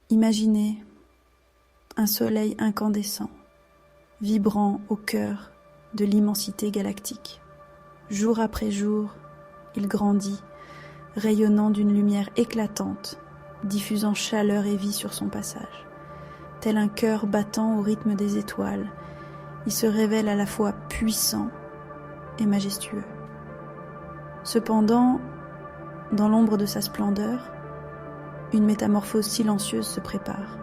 Imaginez un soleil incandescent, vibrant au cœur de l'immensité galactique. Jour après jour, il grandit, rayonnant d'une lumière éclatante, diffusant chaleur et vie sur son passage. Tel un cœur battant au rythme des étoiles, il se révèle à la fois puissant et majestueux. Cependant, dans l'ombre de sa splendeur, une métamorphose silencieuse se prépare.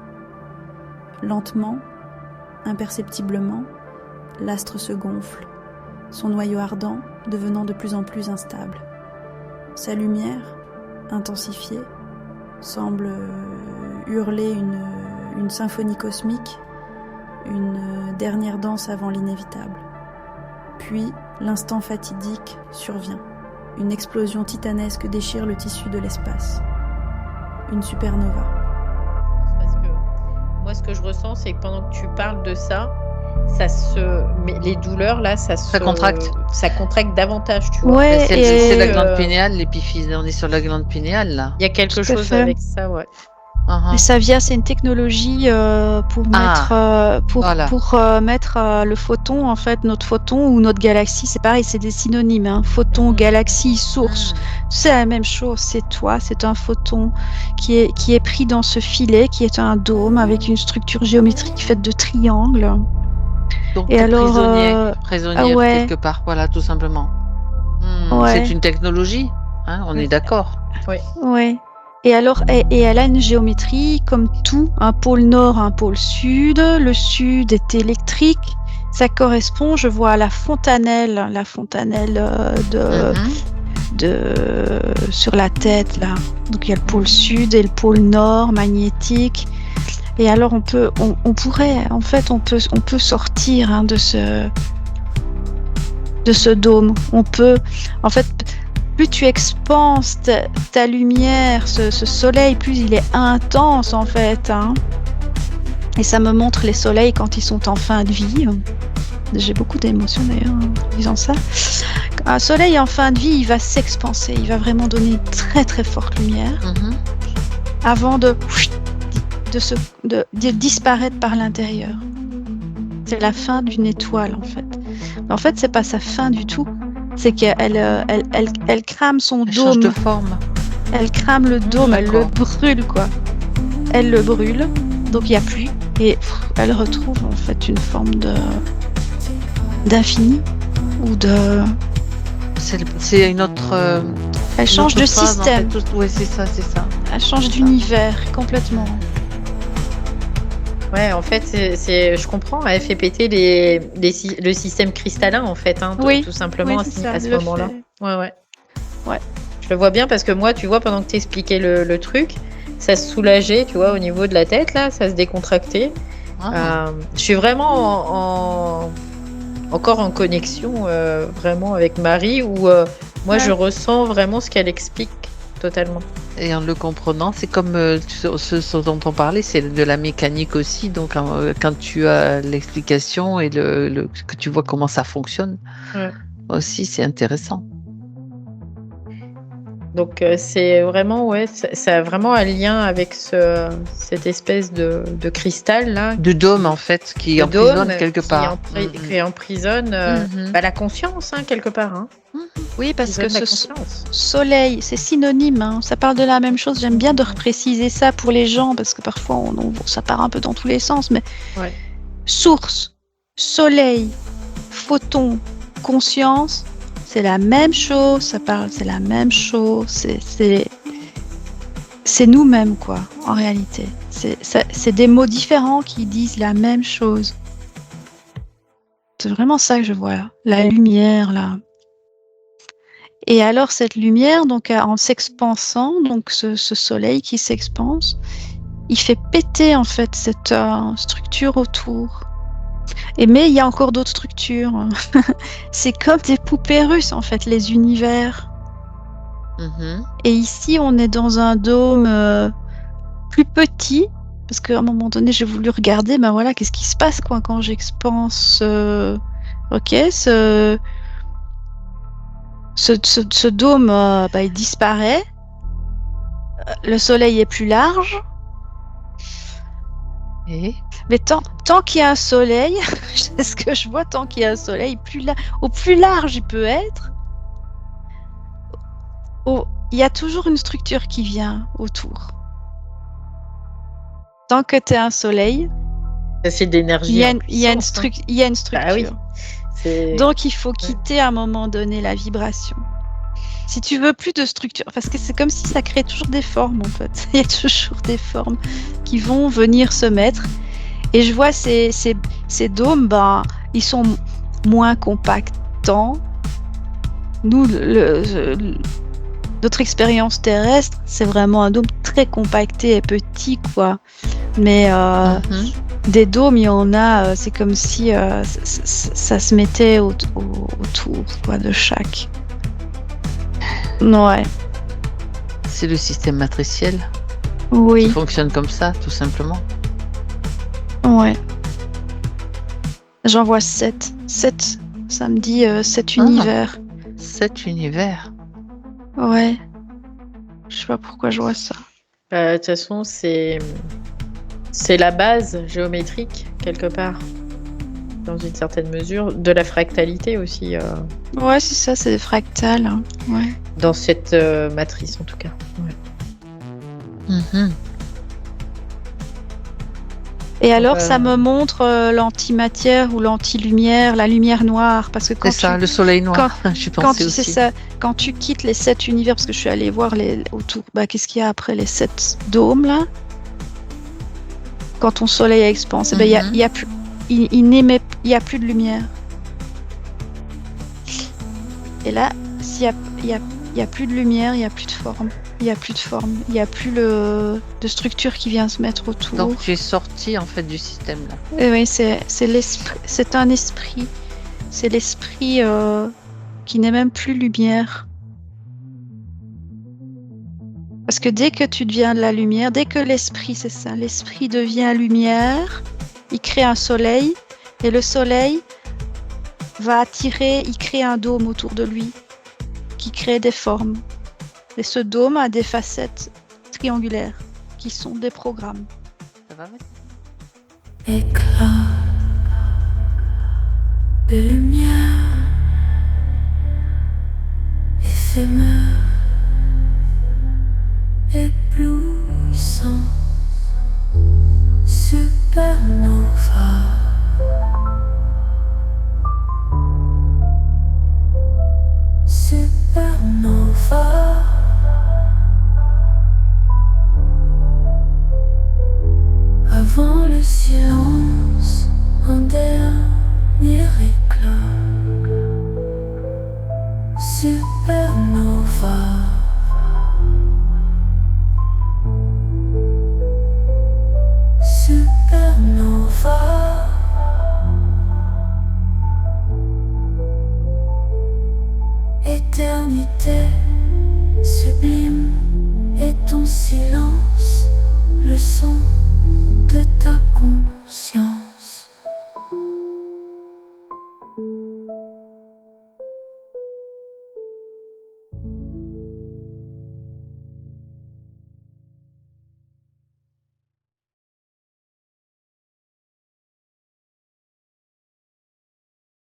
Lentement, imperceptiblement, l'astre se gonfle, son noyau ardent devenant de plus en plus instable. Sa lumière, intensifiée, semble hurler une symphonie cosmique, une dernière danse avant l'inévitable. Puis, l'instant fatidique survient. Une explosion titanesque déchire le tissu de l'espace. Une supernova. Parce que moi, ce que je ressens, c'est que pendant que tu parles de ça, les douleurs là, Ça contracte. Ça contracte davantage, tu vois. Ouais, C'est la glande pinéale, l'épiphyse. On est sur la glande pinéale là. Il y a quelque Tout à chose fait. avec ça, ouais. Et Savia, c'est une technologie pour mettre le photon, en fait, notre photon ou notre galaxie, c'est pareil, c'est des synonymes. Hein. Photon, galaxie, source, c'est la même chose. C'est toi, c'est un photon qui est pris dans ce filet, qui est un dôme avec une structure géométrique faite de triangles. Donc Et alors, prisonnière ouais. quelque part, voilà, tout simplement. Ouais. C'est une technologie, hein, on est d'accord. Oui. Ouais. Et alors, et elle a une géométrie comme tout, un pôle nord, un pôle sud. Le sud est électrique. Ça correspond, je vois, à la fontanelle sur la tête là. Donc il y a le pôle sud et le pôle nord magnétique. Et alors on peut sortir hein, de ce dôme. On peut, en fait. Plus tu expanses ta lumière, ce soleil, plus il est intense en fait. Hein. Et ça me montre les soleils quand ils sont en fin de vie. J'ai beaucoup d'émotions d'ailleurs en disant ça. Un soleil en fin de vie, il va s'expanser, il va vraiment donner une très très forte lumière avant de disparaître par l'intérieur. C'est la fin d'une étoile en fait. En fait, c'est pas sa fin du tout. C'est qu'elle crame son Elle dôme. change de forme. Elle crame le dôme, elle le brûle quoi. Elle le brûle, donc il n'y a plus. Et elle retrouve en fait une forme d'infini ou de. C'est une autre. Elle change de phrase, système. En fait. Oui, c'est ça. Elle change d'univers complètement. Ouais, en fait, je comprends. Elle fait péter le système cristallin, en fait, hein, tout simplement à ce moment-là. Ouais. Je le vois bien parce que moi, tu vois, pendant que tu expliquais le truc, ça se soulageait, tu vois, au niveau de la tête, là, ça se décontractait. Je suis vraiment encore en connexion vraiment avec Marie où moi, je ressens vraiment ce qu'elle explique totalement. Et en le comprenant, c'est comme ce dont on parlait, c'est de la mécanique aussi. Donc, quand tu as l'explication et que tu vois comment ça fonctionne, aussi, c'est intéressant. Donc, c'est vraiment, ça a vraiment un lien avec cette espèce de cristal là. De dôme, en fait, qui emprisonne quelque part. Qui emprisonne la conscience, hein, quelque part. Hein. Oui, parce que ce soleil, c'est synonyme, hein. Ça parle de la même chose. J'aime bien de repréciser ça pour les gens, parce que parfois, ça part un peu dans tous les sens. Mais source, soleil, photon, conscience, c'est la même chose. C'est la même chose. C'est nous-mêmes, quoi, en réalité. C'est des mots différents qui disent la même chose. C'est vraiment ça que je vois là. La lumière, là. Et alors cette lumière, donc en s'expansant, donc ce soleil qui s'expanse, il fait péter en fait cette structure autour. Mais il y a encore d'autres structures. C'est comme des poupées russes en fait, les univers. Et ici, on est dans un dôme plus petit, parce qu'à un moment donné, j'ai voulu regarder, ben voilà, qu'est-ce qui se passe quoi quand j'expanse. Ce dôme, il disparaît. Le soleil est plus large. Mais tant qu'il y a un soleil, c'est ce que je vois, tant qu'il y a un soleil, au plus large il peut être, il y a toujours une structure qui vient autour. Tant que tu as un soleil, c'est d'énergie. Il y a une structure. Ah oui. Donc il faut quitter à un moment donné la vibration. Si tu veux plus de structure, parce que c'est comme si ça crée toujours des formes en fait. Il y a toujours des formes qui vont venir se mettre. Et je vois ces dômes, ils sont moins compactants. Nous, notre expérience terrestre, c'est vraiment un dôme très compacté et petit, quoi. Mais des dômes, il y en a, c'est comme si ça se mettait autour, quoi, de chaque. Ouais. C'est le système matriciel. Oui. Qui fonctionne comme ça, tout simplement. Ouais. J'en vois 7. 7, ça me dit 7 univers. 7 univers. Ouais. Je sais pas pourquoi je vois ça. De toute façon, c'est la base géométrique, quelque part, dans une certaine mesure, de la fractalité aussi. Ouais, c'est ça, c'est des fractales. Hein. Ouais. Dans cette matrice, en tout cas. Ouais. Et alors, ça me montre l'antimatière ou l'antilumière, la lumière noire, parce que c'est ça, le soleil noir. Je pensais aussi. C'est ça. Quand tu quittes les 7 univers, parce que je suis allée voir autour, qu'est-ce qu'il y a après les 7 dômes là? Quand ton soleil est expansé, il y a plus, il y a plus de lumière. Et là, s'il y a plus de lumière, il y a plus de forme. Il n'y a plus de forme, il n'y a plus de structure qui vient se mettre autour. Donc tu es sorti en fait du système là. Et oui, c'est l'esprit, c'est un esprit. C'est l'esprit qui n'est même plus lumière. Parce que dès que tu deviens de la lumière, dès que l'esprit, c'est ça, l'esprit devient lumière, il crée un soleil, et le soleil va attirer, il crée un dôme autour de lui, qui crée des formes. Et ce dôme a des facettes triangulaires qui sont des programmes. Ça va, Éclat de lumière éphémère, éblouissant, supernova. Supernova. Avant le silence, un dernier éclat.